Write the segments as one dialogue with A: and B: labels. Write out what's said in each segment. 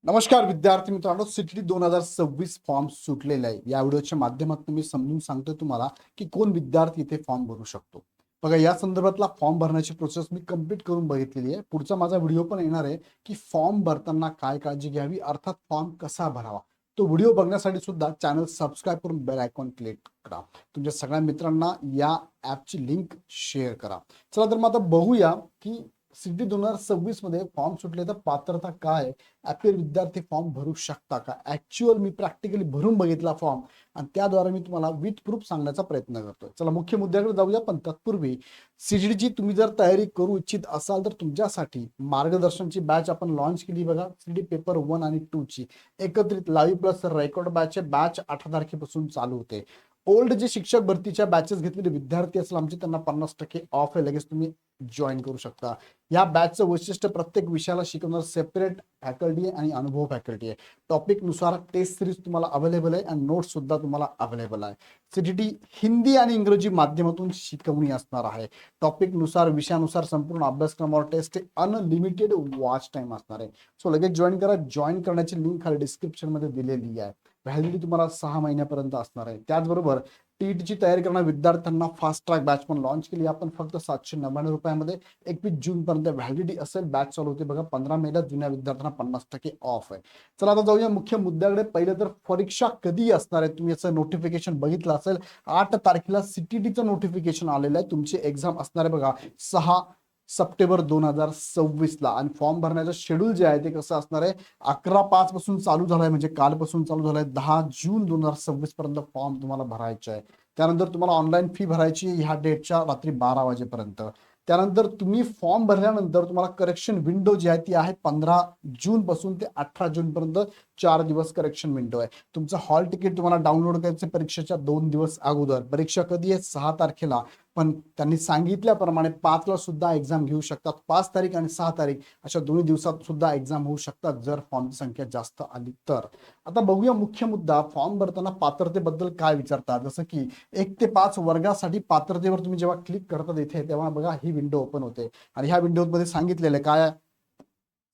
A: नमस्कार विद्यार्थी मित्रांनो, सीटी 2026 फॉर्म सुटलेला आहे. या व्हिडिओच्या माध्यमातून मी समजून सांगतोय तुम्हाला की कोण विद्यार्थी इथे फॉर्म भरू शकतो. बघा, या संदर्भातला फॉर्म भरण्याची प्रोसेस मी कंप्लीट करून बघितलेली आहे. पुढचा माझा व्हिडिओ पण येणार आहे की फॉर्म भरताना काय काळजी घ्यावी, अर्थात फॉर्म कसा भरावा. तो व्हिडिओ बघण्यासाठी सुद्धा चॅनल सबस्क्राईब करून बेल आयकॉन क्लिक करा. तुमच्या सगळ्या मित्रांना या ॲपची लिंक शेअर करा. चला तर मग आता बघूया की सीटी 2026 मध्ये फॉर्म सुटले तर पात्रता काय, ॲपियर विद्यार्थी फॉर्म भरू शकता का. ऍक्च्युअल मी प्रॅक्टिकली भरून बघितला फॉर्म आणि त्याद्वारे मी तुम्हाला विथ प्रूफ सांगण्याचा प्रयत्न करतोय. चला मुख्य मुद्द्याकडे जाऊया, पण तत्पूर्वी सीटीची तुम्ही जर तयारी करू इच्छित असाल तर तुमच्यासाठी मार्गदर्शनची बॅच आपण लॉन्च केली. बघा, सीटी पेपर 1 आणि 2 ची एकत्रित लाईव्ह प्लस रेकॉर्ड बॅच 8 तारखेपासून चालू होते. ओल्ड जे शिक्षक भरतीच्या बॅचेस घेतलेले विद्यार्थी असेल आमचे, त्यांना 50% ऑफ आहे. लगेच तुम्ही जॉईन करू शकता. या बॅचचं वैशिष्ट्य प्रत्येक विषयाला शिकवणार सेपरेट फॅकल्टी आणि अनुभव फॅकल्टी आहे. टॉपिक नुसार टेस्ट सिरीज तुम्हाला अवेलेबल आहे आणि नोट्स सुद्धा तुम्हाला अवेलेबल आहे. सीटीटी हिंदी आणि इंग्रजी माध्यमातून शिकवणी असणार आहे. टॉपिक नुसार विषयानुसार संपूर्ण अभ्यासक्रमावर टेस्ट अनलिमिटेड वॉच टाइम असणार आहे. सो लगेच जॉईन करा. जॉईन करण्याची लिंक खाली डिस्क्रिप्शन मध्ये दिलेली आहे. व्हॅलिडिटी तुम्हाला 6 महिन्यापर्यंत असणार आहे. त्याचबरोबर टीईटीची तयारी करणाऱ्या विद्यार्थ्यांना फास्ट ट्रॅक बॅच पण लॉन्च केली आपण फक्त 799 रुपयामध्ये. 21 जून पर्यंत व्हॅलिडिटी असेल. बॅच चालू होते बघा 15 मेला. जुन्या विद्यार्थ्यांना 50% ऑफ आहे. चला आता जाऊया मुख्य मुद्द्याकडे. पहिलं तर परीक्षा कधी असणार आहे. तुम्ही याचं नोटिफिकेशन बघितलं असेल. 8 तारखेला सीटीटीचं नोटिफिकेशन आलेलं आहे. तुमची एक्झाम असणार आहे बघा 6 सप्टेंबर 2026 ला. आणि फॉर्म भरण्याचं शेड्यूल जे आहे ते कसं असणार आहे, 11/5 पासून चालू झालंय, म्हणजे कालपासून चालू झालंय. 10 जून 2026 पर्यंत फॉर्म तुम्हाला भरायचे आहे. त्यानंतर तुम्हाला ऑनलाईन फी भरायची ह्या डेटच्या रात्री 12 वाजेपर्यंत. त्यानंतर तुम्ही फॉर्म भरल्यानंतर तुम्हाला करेक्शन विंडो जी आहे ती आहे 15 जून पासून ते 18 जून पर्यंत 4 दिवस करेक्शन विंडो आहे. तुमचं हॉल तिकीट तुम्हाला डाउनलोड करायचं परीक्षेच्या 2 दिवस अगोदर. परीक्षा कधी आहे, 6 तारखेला. पण त्यांनी सांगितल्याप्रमाणे 5 ला सुद्धा एक्झाम घेऊ शकतात. 5 तारीख आणि 6 तारीख अशा दोन्ही दिवसात सुद्धा एक्झाम होऊ शकतात जर फॉर्मची संख्या जास्त आली तर. आता बघूया मुख्य मुद्दा. फॉर्म भरताना पात्रतेबद्दल काय विचारतात. जसं की 1 ते 5 वर्गासाठी पात्रतेवर तुम्ही जेव्हा क्लिक करतात इथे, तेव्हा बघा ही विंडो ओपन होते आणि ह्या विंडोमध्ये सांगितलेलं काय,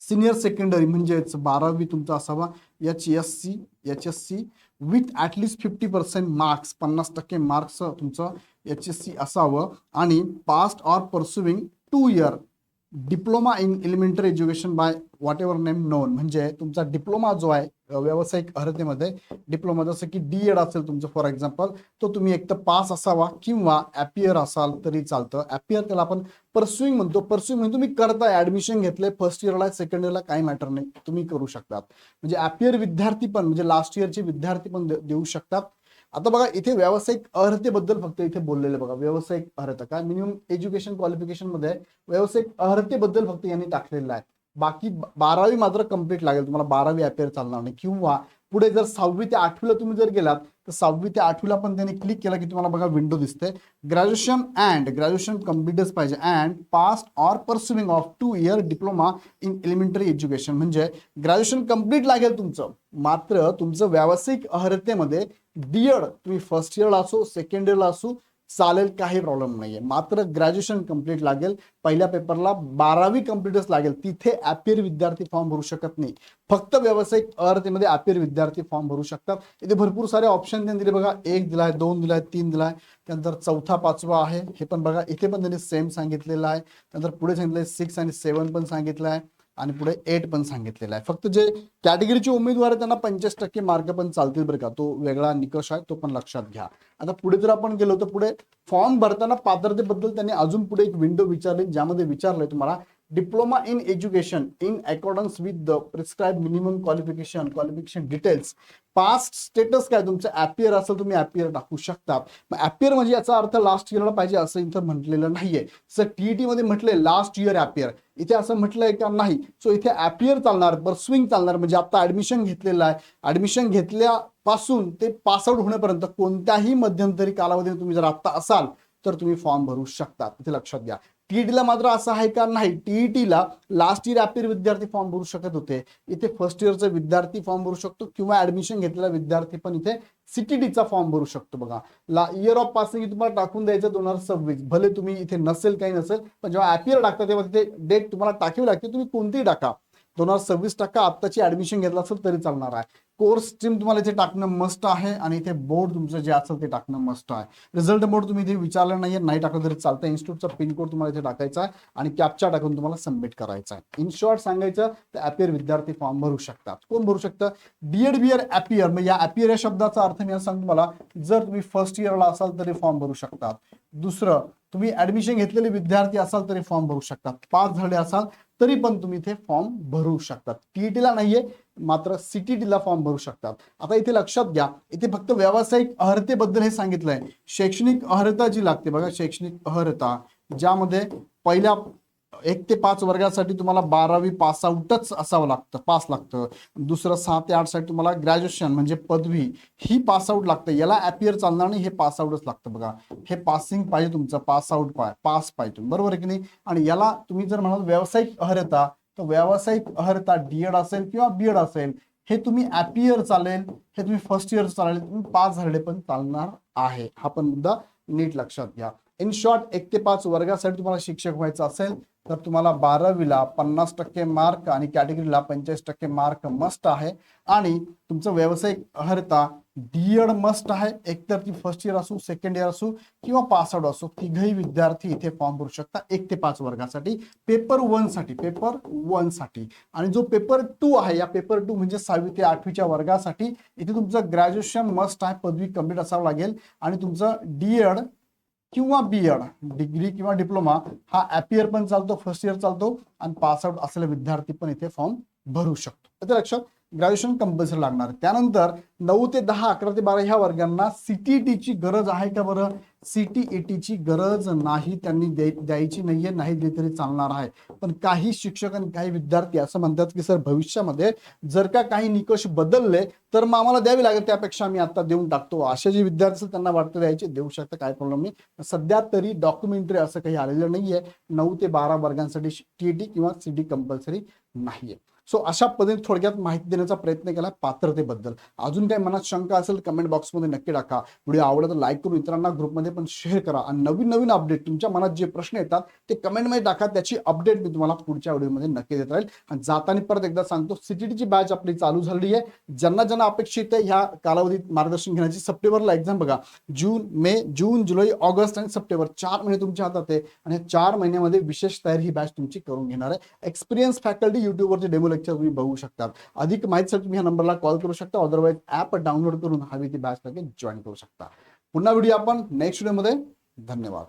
A: सिनियर सेकंडरी म्हणजेच 12वी तुमचा असावा. HSC with at least 50% marks, 50% marks तुमचं HSC असावं. आणि passed or pursuing 2 year diploma in elementary education by whatever name known, म्हणजे तुमचा डिप्लोमा जो आहे व्यावसायिक अर्हतेमध्ये डिप्लोमा, जसं की DED असेल तुमचं फॉर एक्झाम्पल, तो तुम्ही एक तर पास असावा किंवा ॲपियर असाल तरी चालतं. ॲपियर त्याला आपण परस्युइंग म्हणतो. परस्युइंग म्हणजे तुम्ही करताय, ऍडमिशन घेतलंय, फर्स्ट इयरला सेकंड इयरला काही मॅटर नाही, तुम्ही करू शकतात. म्हणजे ॲपियर विद्यार्थी पण म्हणजे लास्ट इयरचे विद्यार्थी पण देऊ शकतात. आता बघा इथे व्यावसायिक अर्हतेबद्दल फक्त इथे बोललेलं बघा. व्यावसायिक अर्हता काय, मिनिमम एज्युकेशन क्वालिफिकेशन मध्ये व्यावसायिक अर्हतेबद्दल फक्त यांनी टाकलेलं आहे. बाकी 12वी मात्र कंप्लीट लागेल तुम्हाला. 12वी ॲपियर चालणार नाही. किंवा पुढे जर 6वी ते 8वीला तुम्ही जर गेलात तर 6वी ते 8वीला पण त्यांनी क्लिक केला की तुम्हाला बघा विंडो दिसते. ग्रॅज्युएशन कम्प्लीटच पाहिजे. And passed or pursuing of 2 year diploma in elementary education, म्हणजे ग्रॅज्युएशन कम्प्लीट लागेल तुमचं, मात्र तुमचं व्यावसायिक अर्हतेमध्ये DED तुम्ही फर्स्ट इयरला असो सेकंड इयरला असो चालेल, काही प्रॉब्लेम नाहीये. मात्र ग्रॅज्युएशन कंप्लीट लागेल. पहिल्या पेपरला 12वी कंप्लीटच लागेल. तिथे ॲपियर विद्यार्थी फॉर्म भरू शकत नाही. फक्त व्यावसायिक अर्हतेमध्ये ॲपियर विद्यार्थी फॉर्म भरू शकतात. इथे भरपूर सारे ऑप्शन त्यांनी दिले बघा. 1 दिलाय, 2 दिलाय, 3 दिलाय. त्यानंतर 4था 5वा आहे हे पण बघा. इथे पण त्यांनी सेम सांगितलेलं आहे. त्यानंतर पुढे सांगितलंय 6 आणि 7 पण सांगितलं आहे आणि पुढे 8 पण सांगितलेला आहे. फक्त जे कॅटेगरीचे उमेदवार आहेत त्यांना 65% मार्क पण चालतील बरं का. तो वेगळा निकष आहे, तो पण लक्षात घ्या. आता पुढे जर आपण गेलो तर पुढे फॉर्म भरताना पात्रतेबद्दल त्यांनी अजून पुढे एक विंडो विचारली, ज्यामध्ये विचारलंय तुम्हाला diploma in education in accordance with the prescribe minimum qualification details. Past status काय तुमचं, ॲपियर असेल तुम्ही ॲपियर टाकू शकता. मग ॲपियर म्हणजे याचा अर्थ लास्ट इयरला पाहिजे असं इथं म्हटलेलं नाहीये. सर TET मध्ये म्हटलंय लास्ट इयर ॲपियर, इथे असं म्हटलंय का नाही. सो इथे ॲपियर चालणार, परस्विंग चालणार. म्हणजे आता ऍडमिशन घेतलेलं आहे, ऍडमिशन घेतल्यापासून ते पासआउट होण्यापर्यंत कोणत्याही मध्यंतरी कालावधीत तुम्ही जर आता असाल तर तुम्ही फॉर्म भरू शकता. इथे लक्षात घ्या. TETला मात्र असं आहे का, नाही. TETला लास्ट इयर ॲपियर विद्यार्थी फॉर्म भरू शकत होते. इथे फर्स्ट इयरचा विद्यार्थी फॉर्म भरू शकतो किंवा ऍडमिशन घेतलेला विद्यार्थी पण इथे CTTचा फॉर्म भरू शकतो बघा. इयर ऑफ पासिंग तुम्हाला टाकून द्यायचं 2026. भले तुम्ही इथे नसेल काही नसेल, पण जेव्हा ॲपियर टाकता तेव्हा तिथे डेट तुम्हाला टाकावी लागते. तुम्ही कोणतीही टाका. 2026 टाका, आत्ताची ऍडमिशन घेतला असेल तरी चालणार आहे. कोर्स स्ट्रीम तुम्हाला इथे टाकणं मस्ट आहे आणि इथे बोर्ड तुमचं जे असेल ते टाकणं मस्ट आहे. रिझल्ट बोर्ड तुम्ही इथे विचारलं नाहीये, नाही टाकलं तरी चालतं. इन्स्टिट्यूटचा पिनकोड तुम्हाला इथे टाकायचा आहे आणि कॅप्चा टाकून तुम्हाला सबमिट करायचा आहे. इन शॉर्ट सांगायचं तर ॲपियर विद्यार्थी फॉर्म भरू शकतात. कोण भरू शकतं? DEd BEd appear. मग या ॲपियर या शब्दाचा अर्थ मी सांगतो तुम्हाला, जर तुम्ही फर्स्ट इयरला असाल तरी फॉर्म भरू शकतात. दुसरं, तुम्ही ऍडमिशन घेतलेले विद्यार्थी असाल तरी फॉर्म भरू शकतात. पास झाले असाल तरी पण तुम्ही इथे फॉर्म भरू शकतात. टीईटीला नाहीये, मात्र सीटीटीला फॉर्म भरू शकतात. आता इथे लक्षात घ्या, इथे फक्त व्यावसायिक अर्हतेबद्दल हे सांगितलंय. शैक्षणिक अर्हता जी लागते बघा, शैक्षणिक अर्हता ज्यामध्ये पहिल्या 1 ते 5 वर्गासाठी तुम्हाला 12वी पास आउटच असावं लागतं, पास लागतं. दुसरं 6 ते 8 साठी तुम्हाला ग्रॅज्युएशन म्हणजे पदवी ही पास आउट लागतं. याला ॲपियर चालणार नाही, हे पास आउटच लागतं बघा. हे पासिंग पाहिजे तुमचं, पास आउट पास पाहिजे, बरोबर आहे की नाही. आणि याला तुम्ही जर म्हणाल व्यावसायिक अर्हता, तर व्यावसायिक अर्हता डीएड असेल किंवा बीएड असेल, हे तुम्ही ॲपियर चालेल, हे तुम्ही फर्स्ट इयर चालेल, तुम्ही पास झालेले पण चालणार आहे. हा पण मुद्दा नीट लक्षात घ्या. इन शॉर्ट 1 ते 5 वर्गासाठी तुम्हाला शिक्षक व्हायचं असेल तर तुम्हाला 12वीला 50% मार्क आणि कॅटेगरीला 45% मार्क मस्ट आहे. आणि तुमचं व्यावसायिक अर्हता डीएड मस्ट आहे. एकतर ती फर्स्ट इयर असू, सेकंड इयर असू किंवा पास आउट असू, तिघही विद्यार्थी इथे फॉर्म भरू शकता 1 ते 5 वर्गासाठी. पेपर 1 साठी. आणि जो पेपर 2 आहे, या पेपर 2 म्हणजे 6वी ते 8वीच्या वर्गासाठी इथे तुमचं ग्रॅज्युएशन मस्ट आहे, पदवी कंप्लीट असावं लागेल. आणि तुमचं डीएड किंवा बीएड डिग्री किंवा डिप्लोमा हा ॲपियर पण चालतो, फर्स्ट इयर चालतो. आणि पास आउट असलेला विद्यार्थी पण इथे फॉर्म भरू शकतो. आता लक्षात, ग्रॅज्युएशन कंपल्सरी लागणार. त्यानंतर 9 ते 10, 11 ते 12 ह्या वर्गांना सीटीईटीची गरज आहे का बरं? सीटीईटीची गरज नाही, त्यांनी द्यायची नाहीये, नाही दिली तरी चालणार आहे. पण काही शिक्षक आणि काही विद्यार्थी असं म्हणतात की सर भविष्यामध्ये जर का काही निकष बदलले तर मग आम्हाला द्यावी लागेल, त्यापेक्षा आम्ही आता देऊन टाकतो. असे जे विद्यार्थी असतील त्यांना वाटतं द्यायचे, देऊ शकता, काय प्रॉब्लेम नाही. सध्या तरी डॉक्युमेंटरी असं काही आलेलं नाहीये. 9 ते 12 वर्गांसाठी टीईटी किंवा सीटी कंपल्सरी नाहीये. सो अशा पद्धतीने थोडक्यात माहिती देण्याचा प्रयत्न केला पात्रतेबद्दल. अजून काही मनात शंका असेल कमेंट बॉक्समध्ये नक्की टाका. व्हिडिओ आवडला तर लाईक करून इतरांना ग्रुपमध्ये पण शेअर करा. आणि नवीन अपडेट, तुमच्या मनात जे प्रश्न येतात ते कमेंटमध्ये टाका, त्याची अपडेट मी तुम्हाला पुढच्या व्हिडिओमध्ये नक्की देत राहील. आणि जाताना परत एकदा सांगतो, सीटीटीची बॅच आपली चालू झाली आहे. ज्यांना अपेक्षित आहे ह्या कालावधीत मार्गदर्शन घेण्याची, सप्टेंबरला एक्झाम बघा, जून, जुलै, ऑगस्ट आणि सप्टेंबर 4 महिने तुमच्या हातात आहे. आणि 4 महिन्यामध्ये विशेष तयारी ही बॅच तुमची करून घेणार आहे. एक्सपिरियन्स फॅकल्टी युट्यूबवरचे डेमो लेक्चर तुम्ही बघू शकता. अधिक माहितीसाठी तुम्ही ह्या नंबरला कॉल करू शकता, अदरवाईज ऍप डाउनलोड करून हवी ती बॅच लगेच जॉईन करू शकता. पुन्हा व्हिडिओ आपण नेक्स्ट व्हिडिओमध्ये. धन्यवाद.